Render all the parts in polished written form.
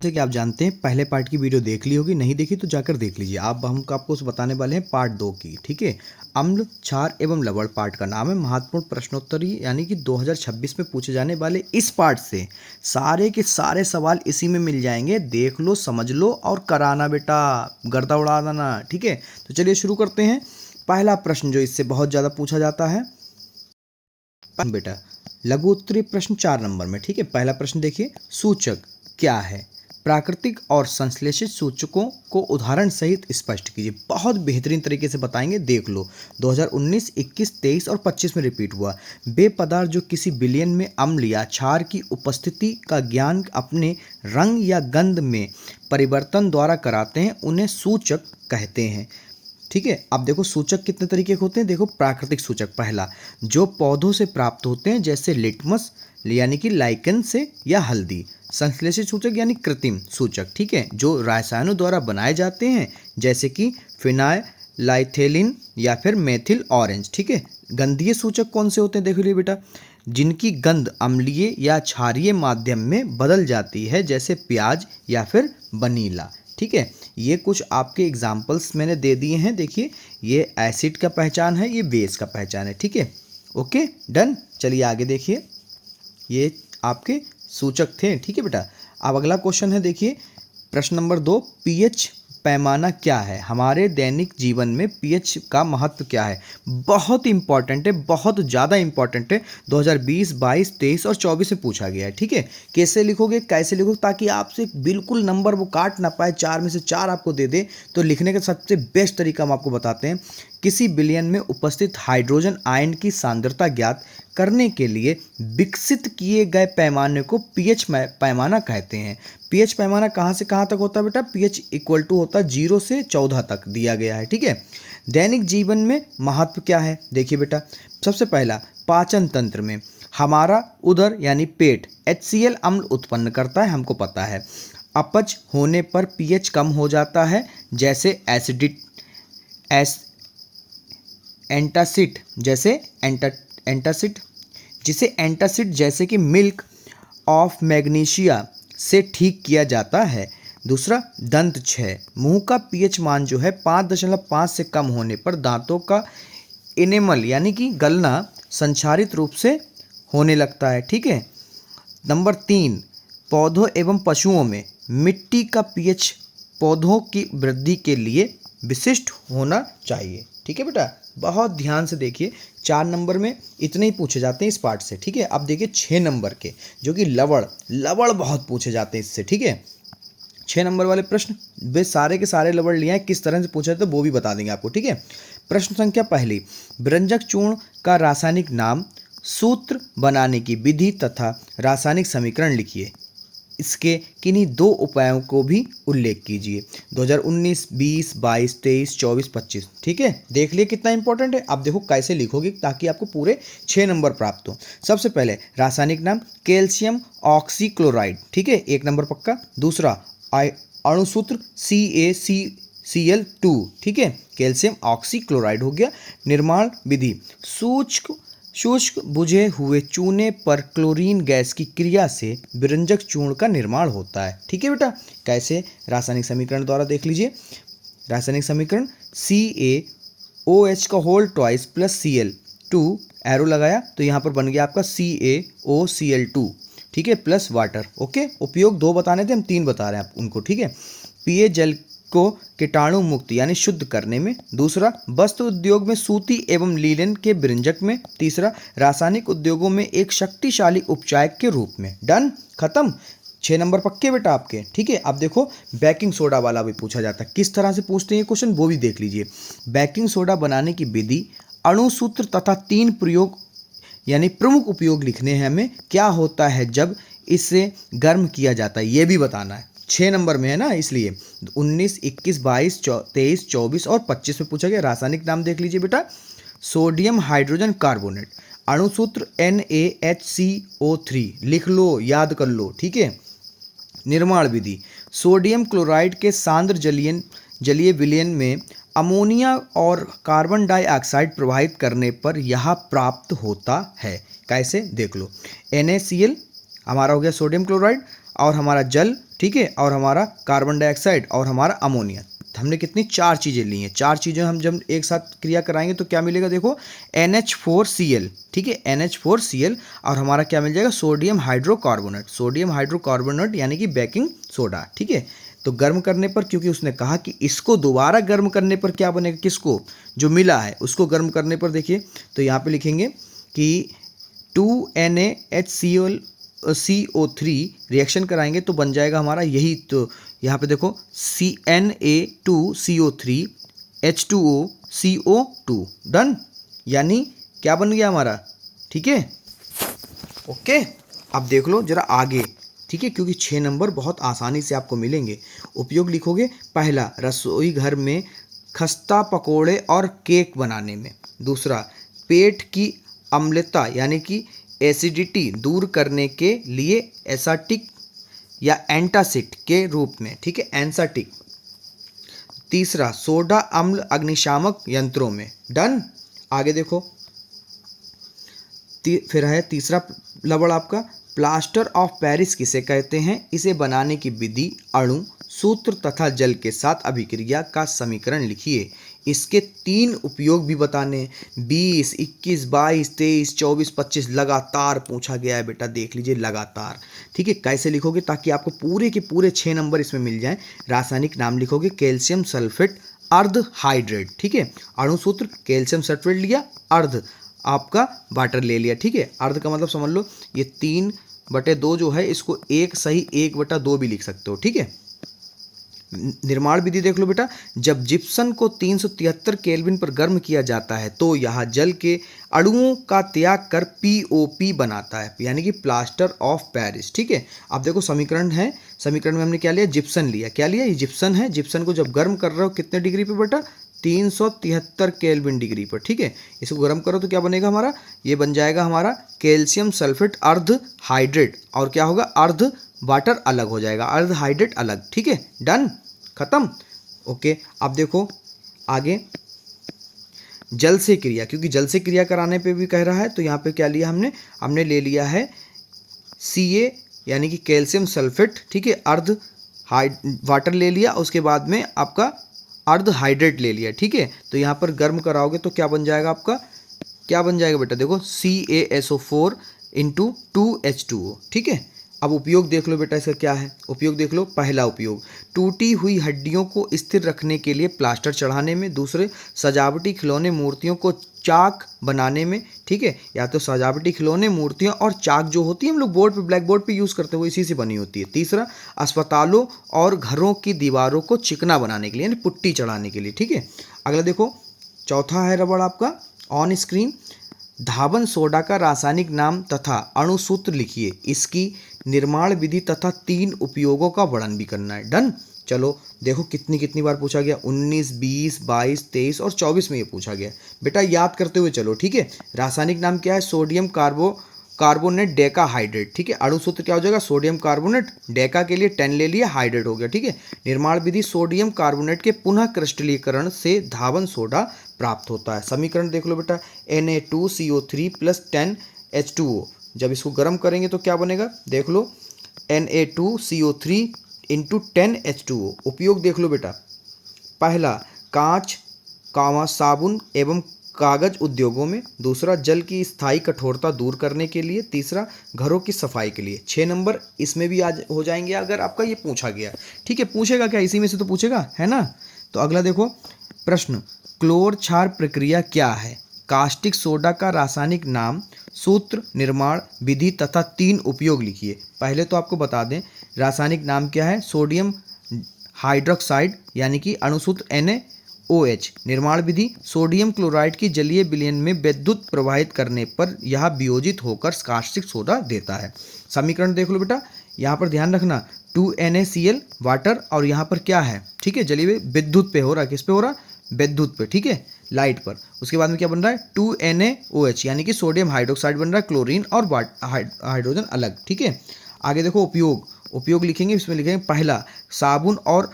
जैसे कि आप जानते हैं पहले पार्ट की वीडियो देख ली होगी, नहीं देखी तो जाकर देख लीजिए। आप हम आपको बताने वाले हैं पार्ट 2 की। ठीक है, अम्ल, क्षार एवं लवण पार्ट का नाम है। महत्वपूर्ण प्रश्नोत्तरी यानी कि 2026 में पूछे जाने वाले इस पार्ट से सारे के सारे सवाल इसी में मिल जाएंगे। देख लो, समझ लो और कराना बेटा, गर्दा उड़ा देना। ठीक है, तो चलिए शुरू करते हैं। पहला प्रश्न जो इससे बहुत ज़्यादा पूछा जाता है बेटा, लघु उत्तरीय प्रश्न 4 नंबर में। ठीक है, पहला प्रश्न देखिए, सूचक क्या है? प्राकृतिक और संश्लेषित सूचकों को उदाहरण सहित स्पष्ट कीजिए। बहुत बेहतरीन तरीके से बताएंगे, देख लो। 2019, 21, 23 और 25 में रिपीट हुआ। वे पदार्थ जो किसी विलयन में अम्ल या क्षार की उपस्थिति का ज्ञान अपने रंग या गंध में परिवर्तन द्वारा कराते हैं, उन्हें सूचक कहते हैं। ठीक है, अब देखो सूचक कितने तरीके के होते हैं। देखो, प्राकृतिक सूचक पहला, जो पौधों से प्राप्त होते हैं, जैसे लिटमस यानी कि लाइकन से या हल्दी। संश्लेषित सूचक यानी कृत्रिम सूचक, ठीक है, जो रसायनों द्वारा बनाए जाते हैं, जैसे कि फिनाइलाइथेलिन या फिर मेथिल ऑरेंज। ठीक है, गंधीय सूचक कौन से होते हैं, देख लीजिए बेटा, जिनकी गंध अम्लीय या क्षारीय माध्यम में बदल जाती है, जैसे प्याज या फिर वनीला। ठीक है, ये कुछ आपके एग्जाम्पल्स मैंने दे दिए हैं। देखिए, ये एसिड का पहचान है, ये बेस का पहचान है। ठीक है, ओके, डन। चलिए आगे देखिए, ये आपके सूचक थे। ठीक है बेटा, अब अगला क्वेश्चन है, देखिए प्रश्न नंबर 2, पीएच पैमाना क्या है? हमारे दैनिक जीवन में पीएच का महत्व क्या है? बहुत इंपॉर्टेंट है, बहुत ज़्यादा इंपॉर्टेंट है। 2020, 22, 23 और 24 में पूछा गया है। ठीक है, कैसे लिखोगे, कैसे लिखोगे, ताकि आपसे बिल्कुल नंबर वो काट ना पाए, 4 में से 4 आपको दे दे। तो लिखने का सबसे बेस्ट तरीका हम आपको बताते हैं। किसी विलयन में उपस्थित हाइड्रोजन आयन की सांद्रता ज्ञात करने के लिए विकसित किए गए पैमाने को पीएच पैमाना कहते हैं। पीएच पैमाना कहाँ से कहाँ तक होता है बेटा? पीएच इक्वल टू होता है 0 से 14 तक दिया गया है। ठीक है, दैनिक जीवन में महत्व क्या है? देखिए बेटा, सबसे पहला, पाचन तंत्र में हमारा उदर यानी पेट HCl अम्ल उत्पन्न करता है, हमको पता है। अपच होने पर पीएच कम हो जाता है, जैसे एंटासिड, जिसे एंटासिड जैसे कि मिल्क ऑफ मैग्नीशिया से ठीक किया जाता है। दूसरा, दंत क्षय, मुंह का पीएच मान जो है 5.5 से कम होने पर दांतों का इनेमल यानी कि गलना संचारित रूप से होने लगता है। ठीक है, नंबर 3, पौधों एवं पशुओं में मिट्टी का पीएच पौधों की वृद्धि के लिए विशिष्ट होना चाहिए। ठीक है बेटा, बहुत ध्यान से देखिए, 4 नंबर में इतने ही पूछे जाते हैं इस पार्ट से। ठीक है, अब देखिए 6 नंबर के, जो कि लवण बहुत पूछे जाते हैं इससे। ठीक है, 6 नंबर वाले प्रश्न वे सारे के सारे लवण लिए हैं, किस तरह से पूछा जाता है वो भी बता देंगे आपको। ठीक है, प्रश्न संख्या पहली, व्यंजक चूर्ण का रासायनिक नाम, सूत्र बनाने की विधि तथा रासायनिक समीकरण लिखिए। इसके किन्हीं 2 उपायों को भी उल्लेख कीजिए। 2019, 20, 22, 23, 24, 25। ठीक है, देख लिए कितना इंपॉर्टेंट है। अब देखो कैसे लिखोगे ताकि आपको पूरे 6 नंबर प्राप्त हो। सबसे पहले रासायनिक नाम कैल्शियम ऑक्सीक्लोराइड। ठीक है, 1 नंबर पक्का। दूसरा, अणुसूत्र CaCCl2। ठीक है, कैल्शियम ऑक्सीक्लोराइड हो गया। निर्माण विधि, शुष्क बुझे हुए चूने पर क्लोरीन गैस की क्रिया से व्यंजक चूर्ण का निर्माण होता है। ठीक है बेटा, कैसे? रासायनिक समीकरण द्वारा देख लीजिए। रासायनिक समीकरण, CaOH का whole twice plus Cl2, arrow लगाया तो यहाँ पर बन गया आपका CaOCl2। ठीक है, प्लस वाटर। ओके, उपयोग 2 बताने थे, हम 3 बता रहे हैं आप उनको। ठीक है, पिए जल को कीटाणु मुक्त यानी शुद्ध करने में। दूसरा, वस्त्र उद्योग में सूती एवं लीलन के व्यंजक में। तीसरा, रासायनिक उद्योगों में एक शक्तिशाली उपचायक के रूप में। डन, खत्म। 6 नंबर पक्के बेटा आपके। ठीक है, अब देखो बेकिंग सोडा वाला भी पूछा जाता है, किस तरह से पूछते हैं ये क्वेश्चन वो भी देख लीजिए। बेकिंग सोडा बनाने की विधि, अणुसूत्र तथा 3 प्रयोग यानी प्रमुख उपयोग लिखने हैं हमें। क्या होता है जब इसे गर्म किया जाता है ये भी बताना है। 6 नंबर में है ना, इसलिए 19, 21, 22, 23, 24 और 25 में पूछा गया। रासायनिक नाम देख लीजिए बेटा, सोडियम हाइड्रोजन कार्बोनेट, अणुसूत्र NaHCO3, लिख लो, याद कर लो। ठीक है, निर्माण विधि, सोडियम क्लोराइड के सांद्र जलीय विलयन में अमोनिया और कार्बन डाइऑक्साइड प्रवाहित करने पर यह प्राप्त होता है। कैसे? देख लो, NaCl हमारा हो गया सोडियम क्लोराइड, और हमारा जल ठीक है, और हमारा कार्बन डाइऑक्साइड और हमारा अमोनिया। हमने कितनी 4 चीज़ें ली हैं। 4 चीज़ें हम जब एक साथ क्रिया कराएंगे तो क्या मिलेगा, देखो NH4Cl, ठीक है, NH4Cl, और हमारा क्या मिल जाएगा, सोडियम हाइड्रोकार्बोनेट, सोडियम हाइड्रोकार्बोनेट यानी कि बेकिंग सोडा, ठीक है। तो गर्म करने पर, क्योंकि उसने कहा कि इसको दोबारा गर्म करने पर क्या बनेगा, किसको, जो मिला है उसको गर्म करने पर, देखिए तो यहाँ पे लिखेंगे कि 2NaHCl CO3 रिएक्शन कराएंगे तो बन जाएगा हमारा यही, तो यहाँ पे देखो Na2CO3 H2O CO2, डन, यानी क्या बन गया हमारा, ठीक है, ओके। अब देख लो जरा आगे, ठीक है, क्योंकि 6 नंबर बहुत आसानी से आपको मिलेंगे। उपयोग लिखोगे, पहला रसोई घर में खस्ता पकोड़े और केक बनाने में। दूसरा पेट की अम्लता यानी कि एसिडिटी दूर करने के लिए एसाटिक या एंटासिड के रूप में, ठीक है, एंसाटिक। तीसरा सोडा अम्ल अग्निशामक यंत्रों में, डन। आगे देखो, फिर है तीसरा लवण आपका, प्लास्टर ऑफ पेरिस किसे कहते हैं, इसे बनाने की विधि, अणु, सूत्र तथा जल के साथ अभिक्रिया का समीकरण लिखिए। इसके 3 उपयोग भी बताने, 20, 21, 22, 23, 24, 25 लगातार पूछा गया है बेटा, देख लीजिए लगातार, ठीक है। कैसे लिखोगे ताकि आपको पूरे के पूरे 6 नंबर इसमें मिल जाएं। रासायनिक नाम लिखोगे, कैल्शियम सल्फेट अर्ध हाइड्रेट, ठीक है। अणु सूत्र कैल्शियम सल्फेट लिया, अर्ध आपका वाटर ले लिया, ठीक है। अर्ध का मतलब समझ लो ये 3/2 जो है, इसको 1 सही 1/2 भी लिख सकते हो, ठीक है। निर्माण विधि देख लो बेटा, जब जिप्सम को 373 केल्विन पर गर्म किया जाता है तो यह जल के अणुओं का त्याग कर POP बनाता है, यानी कि प्लास्टर ऑफ पेरिस, ठीक है। अब देखो समीकरण है, समीकरण में हमने क्या लिया, जिप्सम लिया, क्या लिया, ये जिप्सम है। जिप्सम को जब गर्म कर रहे हो कितने डिग्री पे बेटा, 373 केल्विन डिग्री पर, ठीक है। इसको गर्म करो तो क्या बनेगा हमारा, ये बन जाएगा हमारा कैल्शियम सल्फेट अर्ध हाइड्रेट, और क्या होगा, अर्ध वाटर अलग हो जाएगा, अर्ध हाइड्रेट अलग, ठीक है, डन, खत्म, ओके। अब देखो आगे, जल से क्रिया, क्योंकि जल से क्रिया कराने पे भी कह रहा है तो यहाँ पे क्या लिया हमने ले लिया है Ca यानी कि कैल्शियम सल्फेट, ठीक है, अर्ध वाटर ले लिया, उसके बाद में आपका अर्ध हाइड्रेट ले लिया, ठीक है। तो यहाँ पर गर्म कराओगे तो क्या बन जाएगा आपका, क्या बन जाएगा बेटा, देखो CaSO4 × 2H2O, ठीक है। अब उपयोग देख लो बेटा, इसका क्या है, उपयोग देख लो। पहला उपयोग, टूटी हुई हड्डियों को स्थिर रखने के लिए प्लास्टर चढ़ाने में। दूसरे, सजावटी खिलौने मूर्तियों को चाक बनाने में, ठीक है। या तो सजावटी खिलौने मूर्तियां और चाक जो होती है हम लोग बोर्ड पे, ब्लैक बोर्ड पे यूज़ करते हैं, वो इसी से बनी होती है। तीसरा, अस्पतालों और घरों की दीवारों को चिकना बनाने के लिए, यानी पुट्टी चढ़ाने के लिए, ठीक है। अगला देखो, चौथा है रबड़ आपका ऑन स्क्रीन, धावन सोडा का रासायनिक नाम तथा अणुसूत्र लिखिए, इसकी निर्माण विधि तथा 3 उपयोगों का वर्णन भी करना है, डन। चलो देखो कितनी बार पूछा गया, 19, 20, 22, 23 और 24 में ये पूछा गया बेटा, याद करते हुए चलो, ठीक है। रासायनिक नाम क्या है, सोडियम कार्बोनेट डेका हाइड्रेट, ठीक है। अणुसूत्र क्या हो जाएगा, सोडियम कार्बोनेट, डेका के लिए 10 ले लिया, हाइड्रेट हो गया, ठीक है। निर्माण विधि, सोडियम कार्बोनेट के पुनः क्रिस्टलीकरण से धावन सोडा प्राप्त होता है। समीकरण देख लो बेटा, Na2CO3 + 10H2O, जब इसको गर्म करेंगे तो क्या बनेगा, देख लो Na2CO3 × 10H2O। उपयोग देख लो बेटा, पहला कांच, साबुन एवं कागज उद्योगों में। दूसरा, जल की स्थायी कठोरता दूर करने के लिए। तीसरा, घरों की सफाई के लिए। 6 नंबर इसमें भी आज हो जाएंगे अगर आपका ये पूछा गया, ठीक है। पूछेगा क्या, इसी में से तो पूछेगा, है ना। तो अगला देखो प्रश्न, क्लोर क्षार प्रक्रिया क्या है, कास्टिक सोडा का रासायनिक नाम, सूत्र, निर्माण विधि तथा 3 उपयोग लिखिए। पहले तो आपको बता दें रासायनिक नाम क्या है, सोडियम हाइड्रोक्साइड यानी कि अणुसूत्र NaOH। निर्माण विधि, सोडियम क्लोराइड की जलीय विलयन में विद्युत प्रवाहित करने पर यह वियोजित होकर कास्टिक सोडा देता है। समीकरण देख लो बेटा, यहाँ पर ध्यान रखना 2NaCl वाटर, और यहाँ पर क्या है, ठीक है, जलीय विद्युत पे हो रहा है, किस पे हो रहा है, विद्युत पे, ठीक है, लाइट पर। उसके बाद में क्या बन रहा है, 2NaOH यानी कि सोडियम हाइड्रोक्साइड बन रहा है, क्लोरीन और हाइड्रोजन अलग, ठीक है। आगे देखो उपयोग लिखेंगे, इसमें लिखेंगे पहला, साबुन और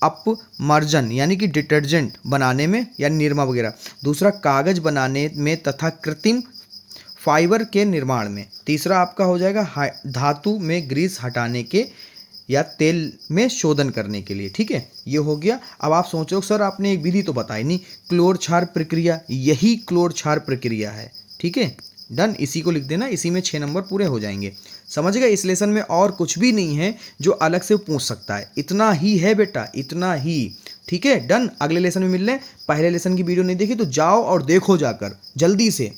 अपमर्जन यानी कि डिटर्जेंट बनाने में यानी निरमा वगैरह। दूसरा, कागज बनाने में तथा कृत्रिम फाइबर के निर्माण में। तीसरा आपका हो जाएगा धातु में ग्रीस हटाने के या तेल में शोधन करने के लिए। ठीक है, ये हो गया। अब आप सोच रहे हो सर आपने एक विधि तो बताई नहीं, क्लोर क्षार प्रक्रिया, यही क्लोर क्षार प्रक्रिया है। ठीक है, डन, इसी को लिख देना, इसी में 6 नंबर पूरे हो जाएंगे। समझ गए, इस लेसन में और कुछ भी नहीं है जो अलग से पूछ सकता है, इतना ही है बेटा, इतना ही। ठीक है, डन। अगले लेसन में मिल रहे हैं। पहले लेसन की वीडियो नहीं देखी तो जाओ और देखो जाकर जल्दी से।